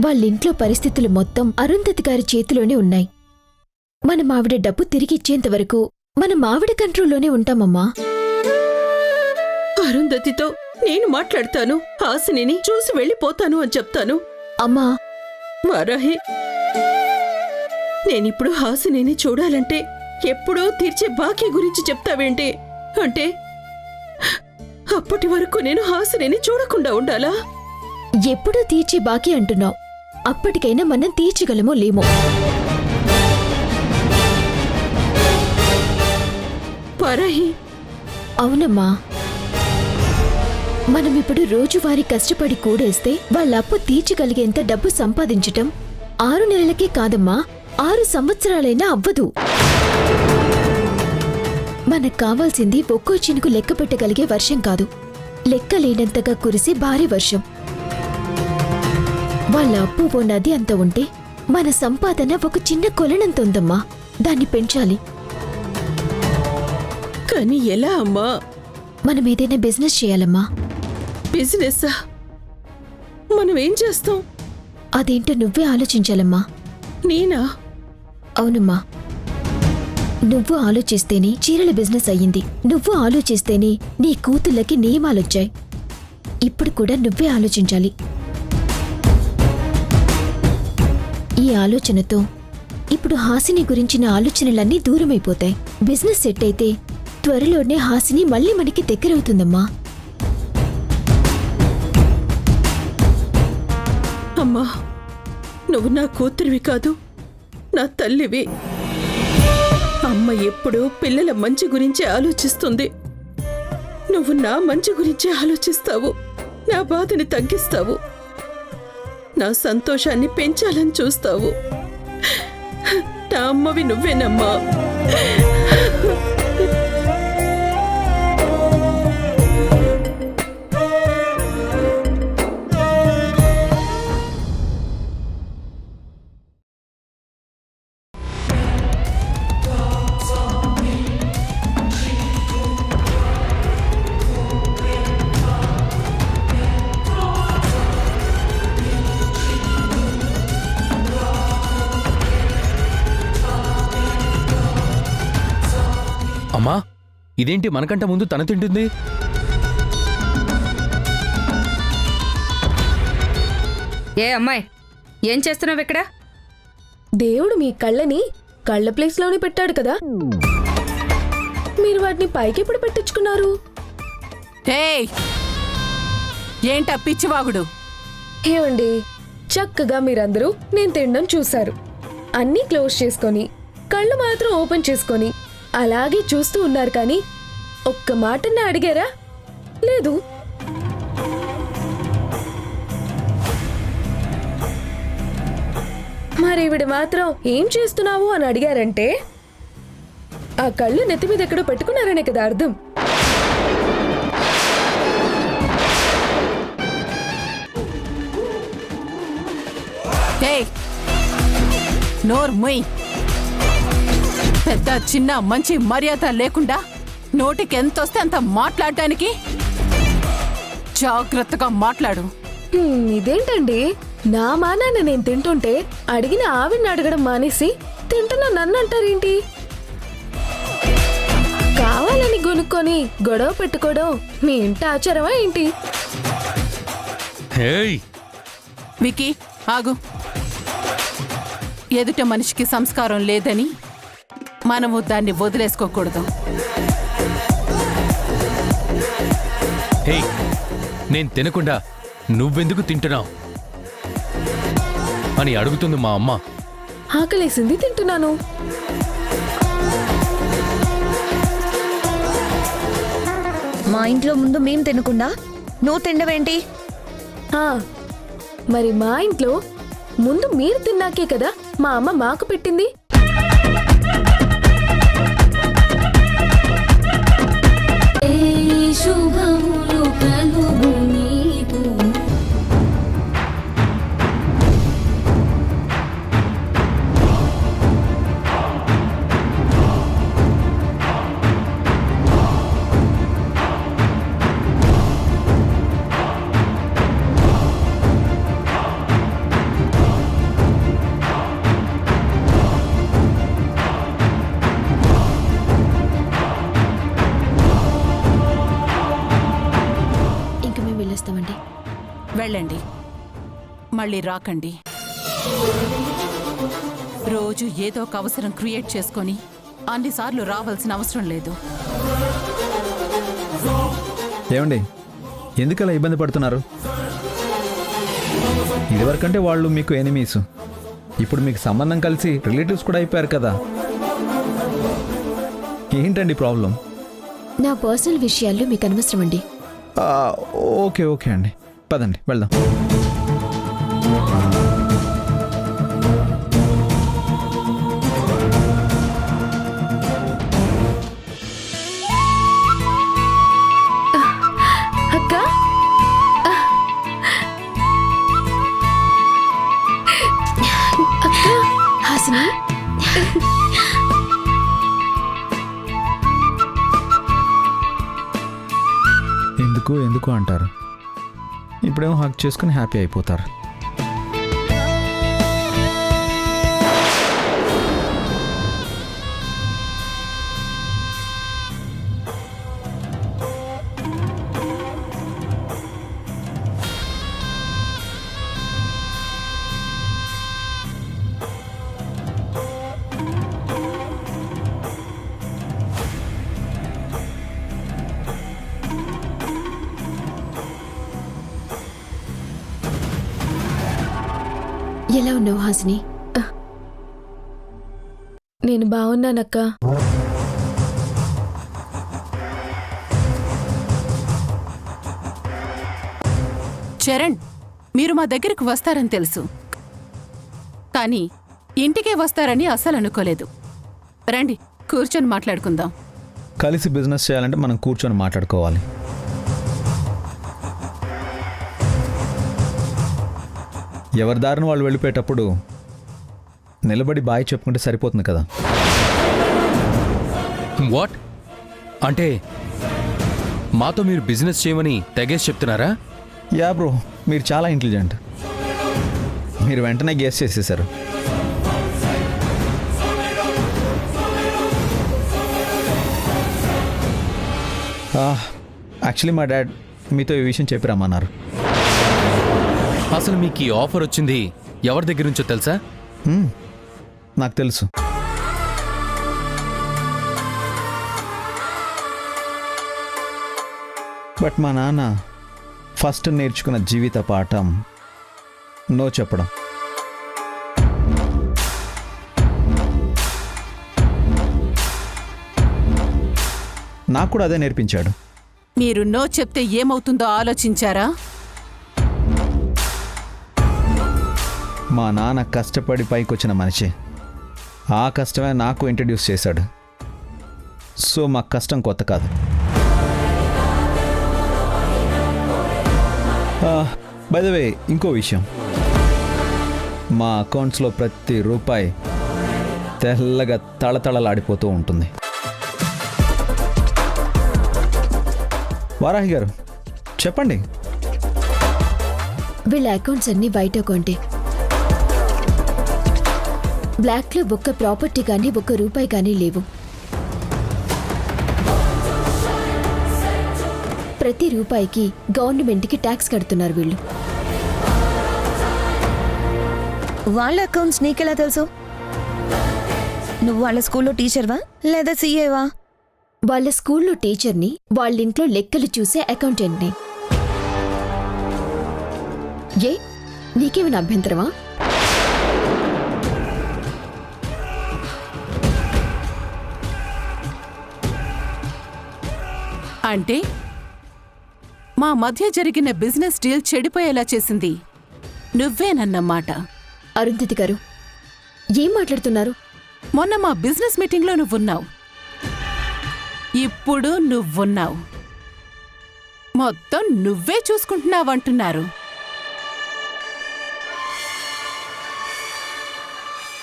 [SPEAKER 6] వాళ్ళింట్లో పరిస్థితులు మొత్తం అరుంధతి గారి చేతిలోనే ఉన్నాయి. మనం ఆవిడ డబ్బు తిరిగిచ్చేంత వరకు మనం ఆవిడ కంట్రోల్లోనే ఉంటామమ్మా.
[SPEAKER 4] అరుంధతితో నేను మాట్లాడతాను, హాసినిని చూసి వెళ్ళిపోతాను అని చెప్తాను.
[SPEAKER 6] అమ్మా
[SPEAKER 4] వారాహి, నేనిప్పుడు హాసినిని చూడాలంటే ఎప్పుడో తీర్చే బాకీ గురించి చెప్తావేంటి? అంటే అప్పటి వరకు నేను హాసినిని చూడకుండా ఉండాలా?
[SPEAKER 6] ఎప్పుడూ తీర్చే బాకీ అంటున్నావు, అప్పటికైనా మనం తీర్చగలమో లేమో.
[SPEAKER 4] వారాహి,
[SPEAKER 6] అవునమ్మా, మనమిప్పుడు రోజువారీ కష్టపడి కూడేస్తే వాళ్ళ అప్పు తీర్చగలిగేంత డబ్బు సంపాదించటం 6 నెలలకే కాదమ్మా, 6 సంవత్సరాలైనా అవ్వదు. మనకు కావాల్సింది ఒక్కో చినుకు లెక్క పెట్టగలిగే వర్షం కాదు, లెక్కలేనంతగా కురిసే భారీ వర్షం. వాళ్ళ అప్పు ఓ నది అంత ఉంటే మన సంపాదన ఒక చిన్న కొలనంత ఉందమ్మా. దాన్ని పెంచాలి.
[SPEAKER 4] కానీ ఎలా అమ్మా?
[SPEAKER 6] మనం ఏదైనా బిజినెస్ చేయాలమ్మా.
[SPEAKER 4] బిజినెస్సా? మనం ఏం చేస్తాం?
[SPEAKER 6] అదేంటో నువ్వే ఆలోచించాలమ్మా.
[SPEAKER 4] నేనా?
[SPEAKER 6] అవునమ్మా, నువ్వు ఆలోచిస్తేనే చీరల బిజినెస్ అయ్యింది, నువ్వు ఆలోచిస్తేనే నీ కూతుళ్ళకి నియమాలొచ్చాయి. ఇప్పుడు కూడా నువ్వే ఆలోచించాలి. ఈ ఆలోచనతో ఇప్పుడు హాసిని గురించిన ఆలోచనలన్నీ దూరమైపోతాయి. బిజినెస్ సెట్ అయితే త్వరలోనే హాసిని మళ్ళీ మనకి దగ్గరవుతుందమ్మా.
[SPEAKER 4] అమ్మా, నువ్వు నా కూతురివి కాదు, నా తల్లివి. అమ్మ ఎప్పుడూ పిల్లల మంచి గురించే ఆలోచిస్తుంది. నువ్వు నా మంచి గురించే ఆలోచిస్తావు, నా బాధని తగ్గిస్తావు, నా సంతోషాన్ని పెంచాలని చూస్తావు. నా అమ్మవి నువ్వేనమ్మా.
[SPEAKER 11] ఇదేంటి మనకంట ముందు తన తింటుంది?
[SPEAKER 1] ఏ అమ్మాయి, ఏం చేస్తున్నావు ఇక్కడ?
[SPEAKER 12] దేవుడు మీ కళ్ళని కళ్ళ ప్లేస్లోనే పెట్టాడు కదా, మీరు వాటిని పైకి ఎప్పుడు పెట్టించుకున్నారు?
[SPEAKER 2] ఏయ్, ఏంటా పిచ్చివాగుడు?
[SPEAKER 12] ఏమండి, చక్కగా మీరందరూ నేను తినడం చూశారు. అన్నీ క్లోజ్ చేసుకొని కళ్ళు మాత్రం ఓపెన్ చేసుకొని అలాగే చూస్తూ ఉన్నారు, కానీ ఒక్క మాటన్నా అడిగారా? లేదు. మరి ఈవిడ మాత్రం ఏం చేస్తున్నావు అని అడిగారంటే ఆ కళ్ళు నెత్తి మీద ఎక్కడో పెట్టుకున్నారనే కదా అర్థం.
[SPEAKER 2] ఏయ్, నోరు మొయ్. పెద్ద చిన్న మంచి మర్యాద లేకుండా నోటికి ఎంతొస్తే అంత మాట్లాడటానికి జాగ్రత్తగా మాట్లాడు.
[SPEAKER 12] ఇదేంటండి, నా మానాన్ని నేను తింటుంటే అడిగిన ఆవిడ్ని అడగడం మానేసి తింటున్నా నన్ను అంటారేంటి? కావాలని గొనుక్కొని గొడవ పెట్టుకోవడం మీ ఇంటి ఆచారమా ఏంటి?
[SPEAKER 2] వికీ, ఆగు. ఎదుట మనిషికి సంస్కారం లేదని మనము దాన్ని వదిలేసుకోకూడదు.
[SPEAKER 11] హే, నేను తినకుండా నువ్వెందుకు తింటున్నావు అని అడుగుతుంది మా అమ్మ.
[SPEAKER 12] ఆకలేసింది, తింటున్నాను.
[SPEAKER 7] మా ఇంట్లో ముందు మేం తినకుండా నువ్వు తినవేంటి?
[SPEAKER 12] మరి మా ఇంట్లో ముందు మీరు తిన్నాకే కదా మా అమ్మ మాకు పెట్టింది.
[SPEAKER 13] శుభములు కలుగు నీకు.
[SPEAKER 2] వెళ్ళండి, మళ్ళీ రాకండి. రోజు ఏదో ఒక అవసరం క్రియేట్ చేసుకొని అన్నిసార్లు రావాల్సిన అవసరం లేదు.
[SPEAKER 14] ఏమండి, ఎందుకలా ఇబ్బంది పడుతున్నారు? ఇదివరకంటే వాళ్ళు మీకు ఎనిమీస్, ఇప్పుడు మీకు సంబంధం కలిసి రిలేటివ్స్ కూడా అయిపోయారు కదా. ఏంటండి ప్రాబ్లం?
[SPEAKER 6] నా పర్సనల్ విషయాల్లో మీకు అనవసరం అండి.
[SPEAKER 14] ఓకే ఓకే అండి, పదండి వెళ్దాం.
[SPEAKER 12] అక్క,
[SPEAKER 6] అక్క, హాసిని.
[SPEAKER 14] ఎందుకు అంటారు, ఇప్పుడేమో హక్ చేసుకుని హ్యాపీ అయిపోతారు.
[SPEAKER 6] ఎలా ఉన్నావు హాసిని?
[SPEAKER 12] నేను బాగున్నానక్క.
[SPEAKER 2] చరణ్, మీరు మా దగ్గరికి వస్తారని తెలుసు, కానీ ఇంటికే వస్తారని అస్సలు అనుకోలేదు. రండి, కూర్చొని మాట్లాడుకుందాం.
[SPEAKER 14] కలిసి బిజినెస్ చేయాలంటే మనం కూర్చొని మాట్లాడుకోవాలి. ఎవరి దారిని వాళ్ళు వెళ్ళిపోయేటప్పుడు నిలబడి బాయ్ చెప్పుకుంటే సరిపోతుంది కదా.
[SPEAKER 11] వాట్ అంటే మాతో మీరు బిజినెస్ చేయమని తెగేసి చెప్తున్నారా?
[SPEAKER 14] యా బ్రో, మీరు చాలా ఇంటెలిజెంట్. మీరు వెంటనే గెస్ చేసేసారు. యాక్చువల్లీ మా డాడ్ మీతో ఈ విషయం చెప్పి రమ్మన్నారు.
[SPEAKER 11] అసలు మీకు ఈ ఆఫర్ వచ్చింది ఎవరి దగ్గర నుంచో తెలుసా?
[SPEAKER 14] నాకు తెలుసు. బట్ మా నాన్న ఫస్ట్ నేర్చుకున్న జీవిత పాఠం నో చెప్పడం. నాకు కూడా అదే నేర్పించాడు.
[SPEAKER 2] మీరు నో చెప్తే ఏమవుతుందో ఆలోచించారా?
[SPEAKER 14] మా నాన్న కష్టపడి పైకొచ్చిన మనిషి. ఆ కష్టమే నాకు ఇంట్రడ్యూస్ చేశాడు. సో మా కష్టం కొత్త కాదు. బై ద వే, ఇంకో విషయం, మా అకౌంట్స్లో ప్రతి రూపాయి తెల్లగా తళతళలాడిపోతూ ఉంటుంది. వారాహి గారు చెప్పండి.
[SPEAKER 6] వీళ్ళ అకౌంట్స్ అన్ని వైట్ అకౌంటే. బ్లాక్లో ఒక్క ప్రాపర్టీ కానీ ఒక్క రూపాయి కానీ లేవు. ప్రతి రూపాయికి గవర్నమెంట్కి ట్యాక్స్ కడుతున్నారు వీళ్ళు.
[SPEAKER 7] వాళ్ళ అకౌంట్స్ నీకెలా తెలుసు? నువ్వు వాళ్ళ స్కూల్లో టీచర్వా లేదా సీఏవా?
[SPEAKER 6] వాళ్ళ స్కూల్లో టీచర్ని, వాళ్ళింట్లో లెక్కలు చూసే అకౌంటెంట్ని. ఏ నీకేమైనా అభ్యంతరమా?
[SPEAKER 2] అంటే మా మధ్య జరిగిన బిజినెస్ డీల్ చెడిపోయేలా చేసింది నువ్వేనన్నమాట.
[SPEAKER 6] అరుంధతి గారు ఏం మాట్లాడుతున్నారు?
[SPEAKER 2] మొన్న మా బిజినెస్ మీటింగ్లో నువ్వున్నావు, ఇప్పుడు నువ్వున్నావు. మొత్తం నువ్వే చూసుకుంటున్నావంటున్నారు.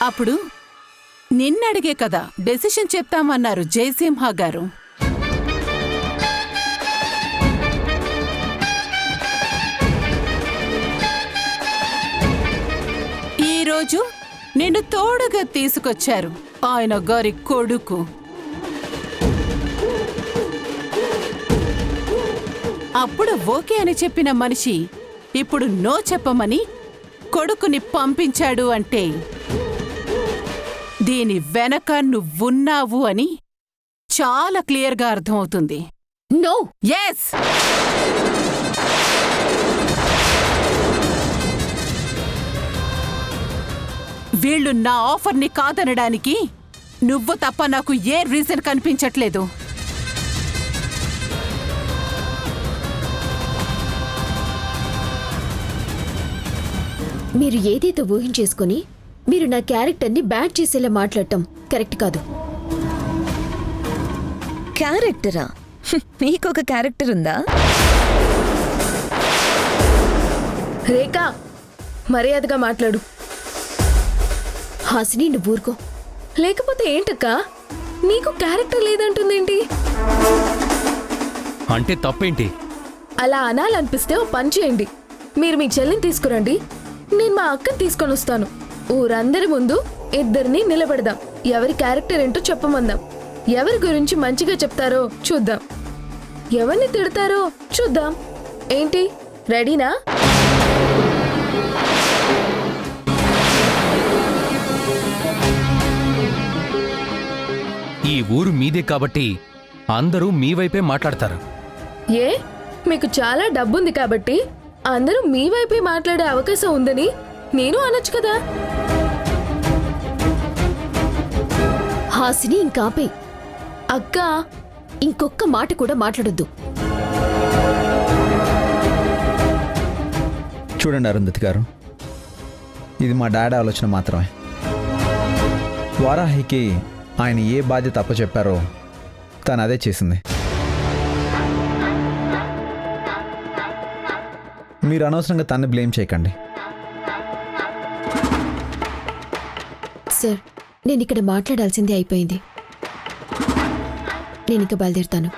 [SPEAKER 2] అప్పుడు నిన్నడిగే కదా డెసిషన్ చెప్తామన్నారు జయసింహ గారు. ఈరోజు నిన్ను తోడుగా తీసుకొచ్చారు ఆయన గారి కొడుకు. అప్పుడు ఓకే అని చెప్పిన మనిషి ఇప్పుడు నో చెప్పమని కొడుకుని పంపించాడు అంటే దీని వెనక నువ్వున్నావు అని చాలా క్లియర్గా అర్థమవుతుంది.
[SPEAKER 6] నో.
[SPEAKER 2] ఎస్. వీళ్ళు నా ఆఫర్ని కాదనడానికి నువ్వు తప్ప నాకు ఏ రీజన్ కనిపించట్లేదు.
[SPEAKER 6] మీరు ఏదైతే ఊహించేసుకుని మీరు నా క్యారెక్టర్ని బ్యాడ్ చేసేలా మాట్లాడటం కరెక్ట్ కాదు.
[SPEAKER 7] క్యారెక్టరా? నీకొక క్యారెక్టర్ ఉందా?
[SPEAKER 12] రేఖా, మర్యాదగా మాట్లాడు.
[SPEAKER 6] హాసిని నువ్వు ఊరుకో.
[SPEAKER 12] లేకపోతే ఏంటక్కా, నీకు క్యారెక్టర్ లేదంటుందేంటి?
[SPEAKER 11] అంటే తప్పేంటి?
[SPEAKER 12] అలా అనాలనిపిస్తే ఓ పని చేయండి, మీరు మీ చెల్లిని తీసుకురండి, నేను మా అక్కని తీసుకొని వస్తాను. ఊరందరి ముందు ఇద్దరిని నిలబెడదాం. ఎవరి క్యారెక్టర్ ఏంటో చెప్పమందాం. ఎవరి గురించి మంచిగా చెప్తారో చూద్దాం, ఎవరిని తిడతారో చూద్దాం. ఏంటి, రెడీనా?
[SPEAKER 11] ఈ ఊరు మీదే కాబట్టి అందరూ మీ వైపే మాట్లాడతారు.
[SPEAKER 12] ఏ, మీకు చాలా డబ్బుంది కాబట్టి అందరూ మీ వైపే మాట్లాడే అవకాశం ఉందని నేను అనొచ్చు కదా.
[SPEAKER 6] హాసిని ఇంకాపే.
[SPEAKER 12] అక్క,
[SPEAKER 6] ఇంకొక్క మాట కూడా మాట్లాడొద్దు.
[SPEAKER 14] చూడండి అరుంధతి గారు, ఇది మా డాడీ ఆలోచన మాత్రమే. వారాహికి ఆయన ఏ బాధ్యత అప్పచెప్పారో తను అదే చేసింది. మీరు అనవసరంగా తన్ని బ్లేమ్ చేయకండి.
[SPEAKER 6] సార్, నేను ఇక్కడ మాట్లాడాల్సిందే అయిపోయింది. నేను ఇక బయలుదేరుతాను.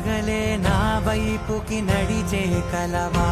[SPEAKER 10] పగలే నా వైపుకి నడిచే కలవా